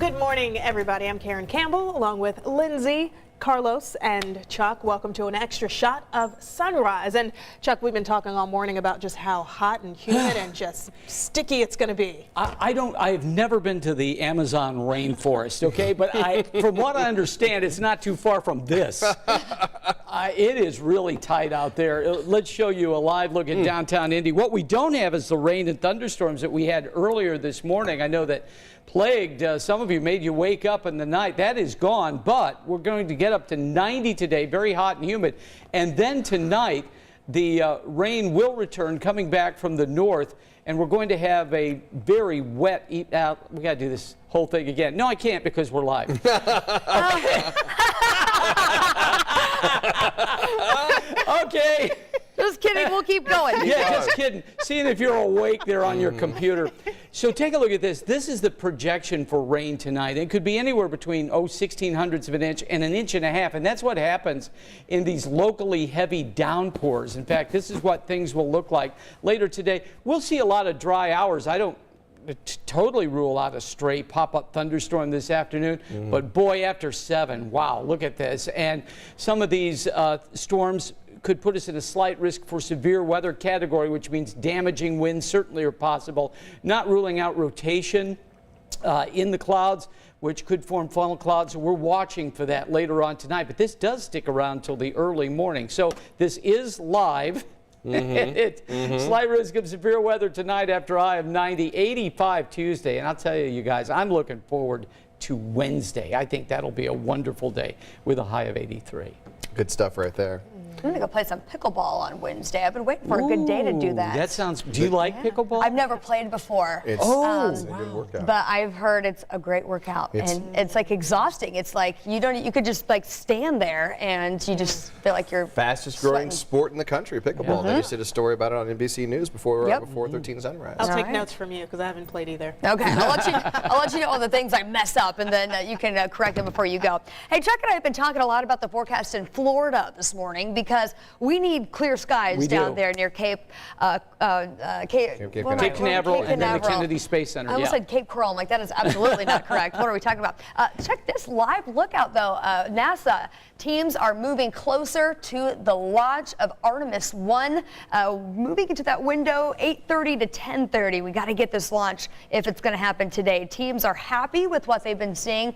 Good morning, everybody. I'm Karen Campbell, along with Lindsay, Carlos, and Chuck. Welcome to an extra shot of sunrise. And Chuck, we've been talking all morning about just how hot and humid and just sticky it's going to be. I've never been to the Amazon rainforest, okay? But from what I understand, it's not too far from this. It is really tight out there. Let's show you a live look at downtown Indy. What we don't have is the rain and thunderstorms that we had earlier this morning. I know that plagued some of you, made you wake up in the night. That is gone, but we're going to get up to 90 today, very hot and humid. And then tonight, the rain will return coming back from the north, and we're going to have a very wet we got to do this whole thing again. No, I can't because we're live. Okay. Just kidding, we'll keep going. Yeah, just kidding. Seeing if you're awake there on your computer. So take a look at this. This is the projection for rain tonight. It could be anywhere between 1600ths of an inch and an inch and a half. And that's what happens in these locally heavy downpours. In fact, this is what things will look like later today. We'll see a lot of dry hours. I don't totally rule out a stray pop-up thunderstorm this afternoon, but boy, after 7, wow, look at this. And some of these storms could put us at a slight risk for severe weather category, which means damaging winds certainly are possible. Not ruling out rotation in the clouds, which could form funnel clouds. So we're watching for that later on tonight. But this does stick around until the early morning. So this is live. Slight risk of severe weather tonight after a high of 90, 85 Tuesday. And I'll tell you, you guys, I'm looking forward to Wednesday. I think that'll be a wonderful day with a high of 83. Good stuff right there. I'm going to go play some pickleball on Wednesday. I've been waiting for a good day to do that. That sounds, do you like pickleball? I've never played before. It's a good workout. But I've heard it's a great workout. And it's like exhausting. It's like you could just like stand there and you just feel like you're fastest growing sport in the country, pickleball. They just did a story about it on NBC News before 13 sunrise. I'll take notes from you because I haven't played either. Okay, I'll let you know all the things I mess up, and then you can correct them before you go. Hey, Chuck and I have been talking a lot about the forecast in Florida this morning because we need clear skies down there near Cape Canaveral and then the Kennedy Space Center. I almost said Cape Coral. I'm like, that is absolutely not correct. What are we talking about? Check this live lookout, though. NASA teams are moving closer to the launch of Artemis 1, moving into that window 8:30 to 10:30. We got to get this launch if it's going to happen today. Teams are happy with what they've been seeing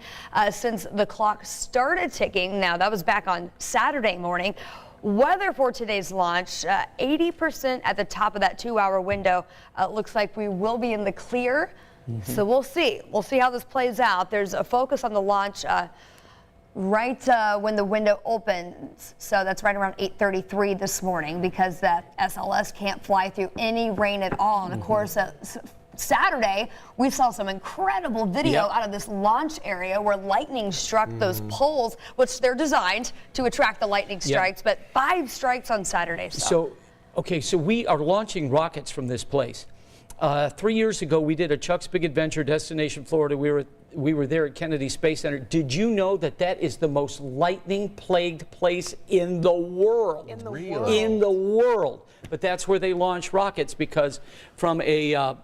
since the clock started ticking. Now, that was back on Saturday morning. Weather for today's launch, 80% at the top of that 2-hour window. Looks like we will be in the clear. So we'll see. We'll see how this plays out. There's a focus on the launch right when the window opens. So that's right around 8:33 this morning because that SLS can't fly through any rain at all. And of course, Saturday, we saw some incredible video out of this launch area where lightning struck those poles, which they're designed to attract the lightning strikes, but 5 strikes on Saturday. So we are launching rockets from this place. 3 years ago, we did a Chuck's Big Adventure, Destination Florida. We were there at Kennedy Space Center. Did you know that that is the most lightning-plagued place in the world? In the world. But that's where they launch rockets because from a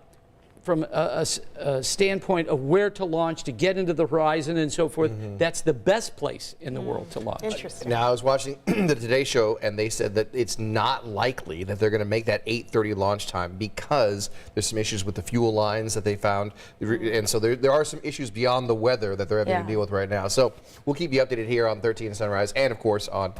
standpoint of where to launch to get into the horizon and so forth, that's the best place in the world to launch. Interesting. Now, I was watching the Today Show, and they said that it's not likely that they're going to make that 8:30 launch time because there's some issues with the fuel lines that they found. And so there are some issues beyond the weather that they're having to deal with right now. So we'll keep you updated here on 13 Sunrise and, of course, on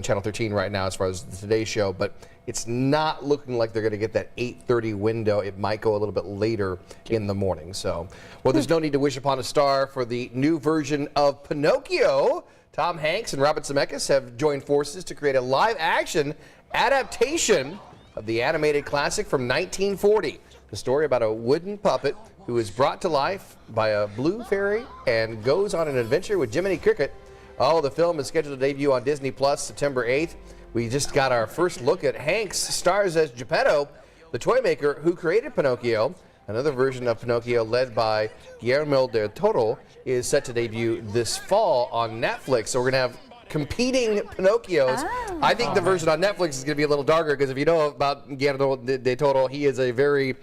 Channel 13 right now as far as the Today Show. But it's not looking like they're going to get that 8:30 window. It might go a little bit later in the morning. So, well, there's no need to wish upon a star for the new version of Pinocchio. Tom Hanks and Robert Zemeckis have joined forces to create a live-action adaptation of the animated classic from 1940. The story about a wooden puppet who is brought to life by a blue fairy and goes on an adventure with Jiminy Cricket. Oh, the film is scheduled to debut on Disney Plus September 8th. We just got our first look at Hanks stars as Geppetto, the toy maker who created Pinocchio. Another version of Pinocchio led by Guillermo del Toro is set to debut this fall on Netflix. So we're going to have competing Pinocchios. I think the version on Netflix is going to be a little darker because if you know about Guillermo del Toro, he is a very,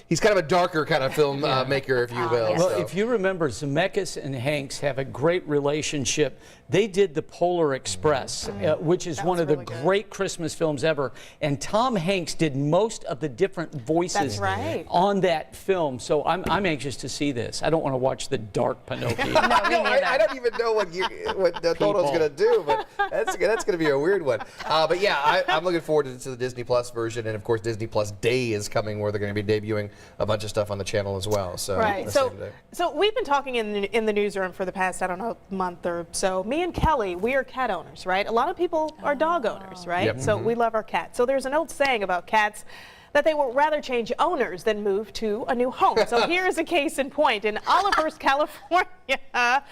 he's kind of a darker kind of film maker, if you will. Well, so. if you remember, Zemeckis and Hanks have a great relationship. They did The Polar Express, which is one of the great Christmas films ever. And Tom Hanks did most of the different voices on that film. So I'm anxious to see this. I don't want to watch the dark Pinocchio. I don't even know what Del Toro's going to do, but that's going to be a weird one. But yeah, I'm looking forward to the Disney Plus version, and of course Disney Plus Day is coming, where they're going to be debuting a bunch of stuff on the channel as well. So so we've been talking in the newsroom for the past, I don't know, month or so. Me and Kelly, we are cat owners, right? A lot of people are dog owners, right? Yep. So we love our cats. So there's an old saying about cats that they would rather change owners than move to a new home. So here's a case in point. In Olivehurst, California,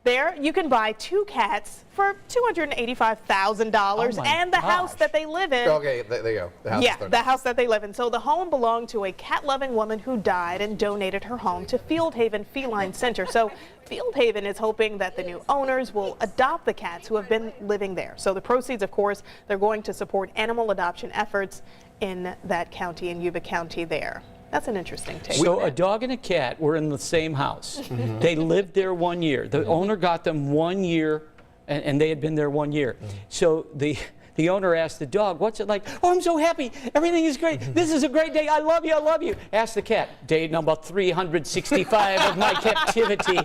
there you can buy 2 cats for $285,000 and the house that they live in. Okay, there you go. The house the house that they live in. So the home belonged to a cat-loving woman who died and donated her home to Fieldhaven Feline Center. So Fieldhaven is hoping that the new owners will adopt the cats who have been living there. So the proceeds, of course, they're going to support animal adoption efforts in that county, in Yuba County there. That's an interesting take. So a dog and a cat were in the same house. They lived there 1 year. The owner got them 1 year, and they had been there 1 year. So the owner asked the dog, "What's it like?" "Oh, I'm so happy. Everything is great. This is a great day. I love you. I love you." Ask the cat, "Day number 365 of my captivity."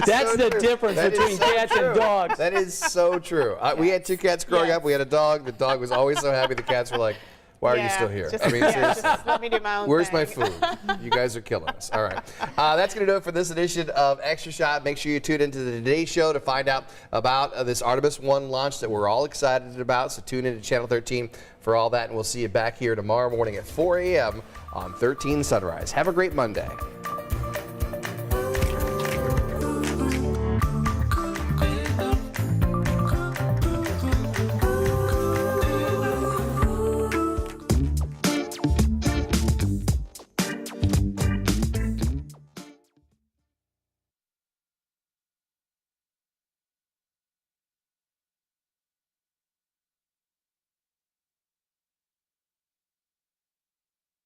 That's so the true. difference between cats and dogs. That is so true. We had 2 cats growing up. We had a dog. The dog was always so happy. The cats were like, "Why are you still here?" Just, I mean, seriously. just let me do my own Where's thing. my food? You guys are killing us. All right. That's going to do it for this edition of Extra Shot. Make sure you tune into the Today Show to find out about this Artemis 1 launch that we're all excited about. So tune into Channel 13 for all that, and we'll see you back here tomorrow morning at 4 a.m. on 13 Sunrise. Have a great Monday.